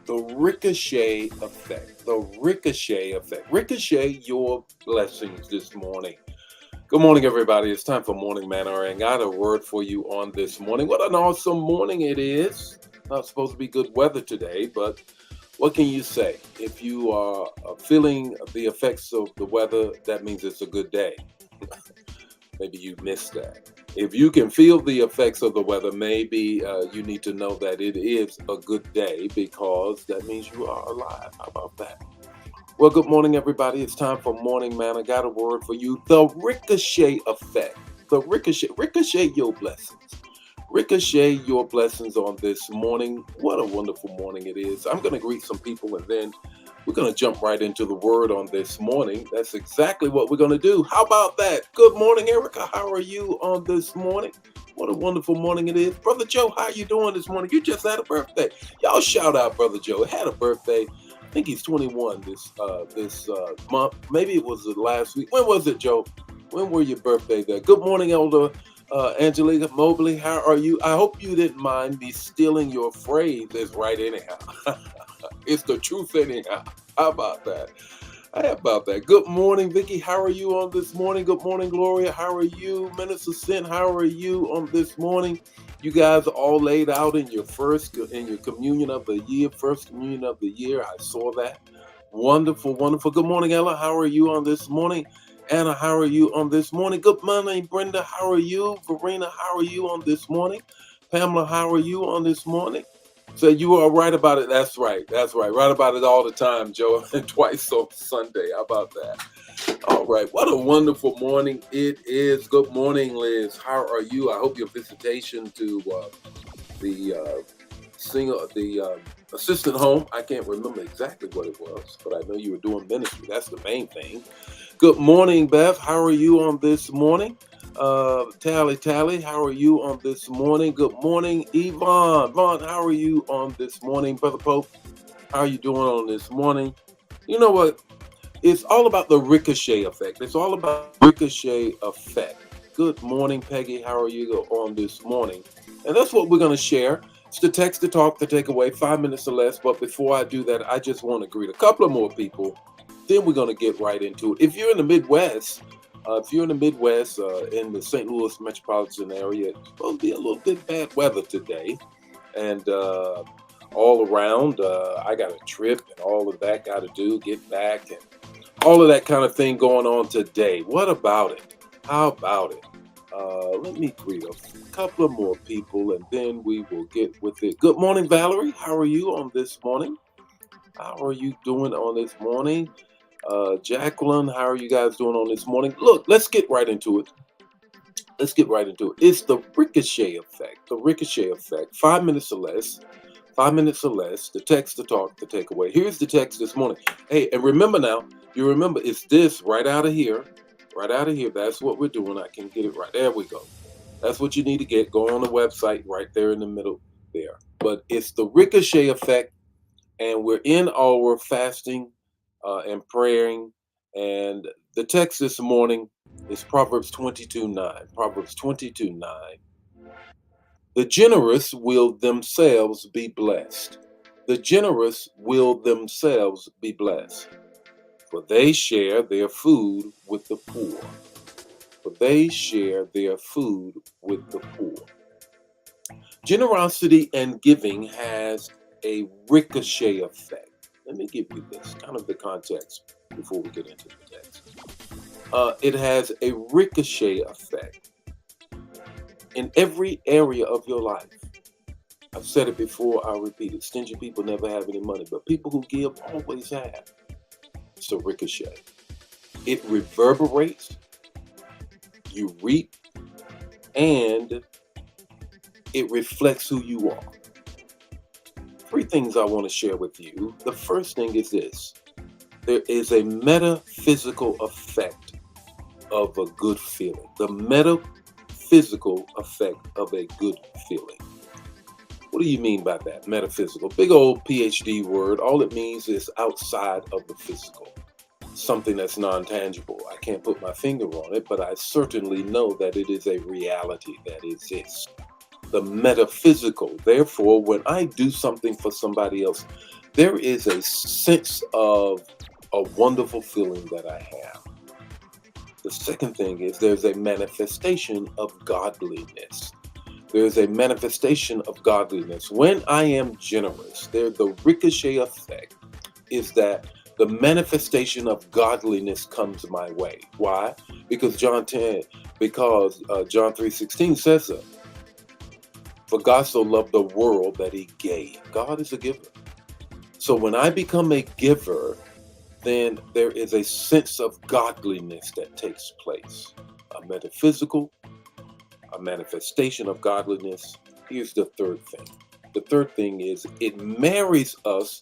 The Ricochet Effect. The Ricochet Effect. Ricochet your blessings this morning. Good morning, everybody. It's time for Morning Manna, and got a word for you on this morning. What an awesome morning it is. Not supposed to be good weather today, but what can you say? If you are feeling the effects of the weather, that means it's a good day. Maybe you missed that. If you can feel the effects of the weather, maybe you need to know that it is a good day because that means you are alive. How about that? Well, good morning, everybody. It's time for Morning Man. I got a word for you. The Ricochet Effect. The Ricochet your blessings. Ricochet your blessings on this morning. What a wonderful morning it is. I'm going to greet some people and then we're going to jump right into the word on this morning. That's exactly what we're going to do. How about that? Good morning, Erica. How are you on this morning? What a wonderful morning it is. Brother Joe, how you doing this morning? You just had a birthday. Y'all shout out Brother Joe. Had a birthday. I think he's 21 this month. Maybe it was the last week. When was it, Joe? When were your birthday there? Good morning, Elder Angelica Mobley. How are you? I hope you didn't mind me stealing your phrase. It's right anyhow. It's the truth anyhow. How about that? How about that? Good morning, Vicky. How are you on this morning? Good morning, Gloria. How are you? Minister Sin, how are you on this morning? You guys are all laid out in your communion of the year, first communion of the year. I saw that. Wonderful, wonderful. Good morning, Ella. How are you on this morning? Anna, how are you on this morning? Good morning, Brenda. How are you? Verena, how are you on this morning? Pamela, how are you on this morning? So you are right about it. That's right. That's right. Right about it all the time, Joe. And twice on Sunday. How about that? All right. What a wonderful morning it is. Good morning, Liz. How are you? I hope your visitation to the assistant home. I can't remember exactly what it was, but I know you were doing ministry. That's the main thing. Good morning, Beth. How are you on this morning? Tally, how are you on this morning? Good morning, Yvonne. Vaughn, how are you on this morning? Brother Pope, how are you doing on this morning? You know what? It's all about the ricochet effect. It's all about the ricochet effect. Good morning, Peggy. How are you on this morning? And that's what we're going to share. It's the text, the talk, the takeaway, 5 minutes or less. But before I do that, I just want to greet a couple of more people. Then we're going to get right into it. If you're in the Midwest, in the St. Louis metropolitan area, it's supposed to be a little bit bad weather today. And all around, I got a trip and all of that got to do, get back, and all of that kind of thing going on today. What about it? How about it? Let me greet a couple of more people and then we will get with it. Good morning, Valerie. How are you on this morning? How are you doing on this morning? Jacqueline, how are you guys doing on this morning? Look, let's get right into it. It's the ricochet effect. The ricochet effect. 5 minutes or less. 5 minutes or less. The text, the talk, the takeaway. Here's the text this morning. Hey, and remember now, you remember it's this right out of here. Right out of here. That's what we're doing. I can get it right. There we go. That's what you need to get. Go on the website right there in the middle there. But it's the ricochet effect, and we're in our fasting and praying. And the text this morning is Proverbs 22:9. Proverbs 22:9. The generous will themselves be blessed. The generous will themselves be blessed, for they share their food with the poor. For they share their food with the poor. Generosity and giving has a ricochet effect. Let me give you this kind of the context before we get into the text. It has a ricochet effect in every area of your life. I've said it before, I'll repeat it. Stingy people never have any money, but people who give always have. It's a ricochet. It reverberates, you reap, and it reflects who you are. 3 things I want to share with you. The first thing is this. There is a metaphysical effect of a good feeling. The metaphysical effect of a good feeling. What do you mean by that? Metaphysical. Big old PhD word. All it means is outside of the physical. Something that's non-tangible. I can't put my finger on it, but I certainly know that it is a reality that exists. The metaphysical. Therefore, when I do something for somebody else, there is a sense of a wonderful feeling that I have. The second thing is there's a manifestation of godliness. There's a manifestation of godliness. When I am generous, there the ricochet effect is that the manifestation of godliness comes my way. Why? Because John 3:16 says so. For God so loved the world that he gave. God is a giver. So when I become a giver, then there is a sense of godliness that takes place. A metaphysical, a manifestation of godliness. Here's the third thing. The third thing is it marries us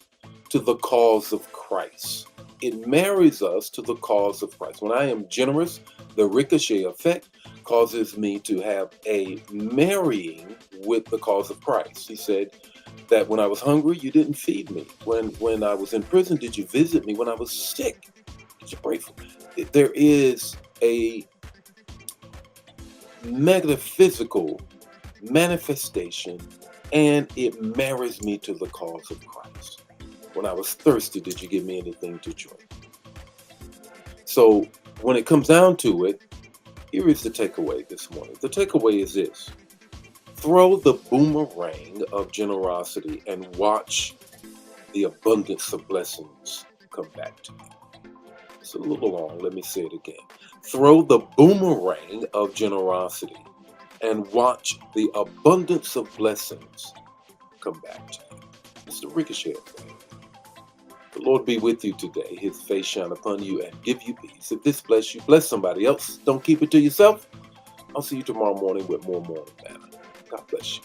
to the cause of Christ. It marries us to the cause of Christ. When I am generous, the ricochet effect causes me to have a marrying with the cause of Christ. He said that when I was hungry, you didn't feed me. When I was in prison, did you visit me? When I was sick, did you pray for me? There is a metaphysical manifestation, and it marries me to the cause of Christ. When I was thirsty, did you give me anything to drink? So when it comes down to it, here is the takeaway this morning. The takeaway is this: throw the boomerang of generosity and watch the abundance of blessings come back to you. It's a little long. Let me say it again. Throw the boomerang of generosity and watch the abundance of blessings come back to you. It's the Ricochet Effect. The Lord be with you today. His face shine upon you and give you peace. If this bless you, bless somebody else. Don't keep it to yourself. I'll see you tomorrow morning with more Morning Manna. God bless you.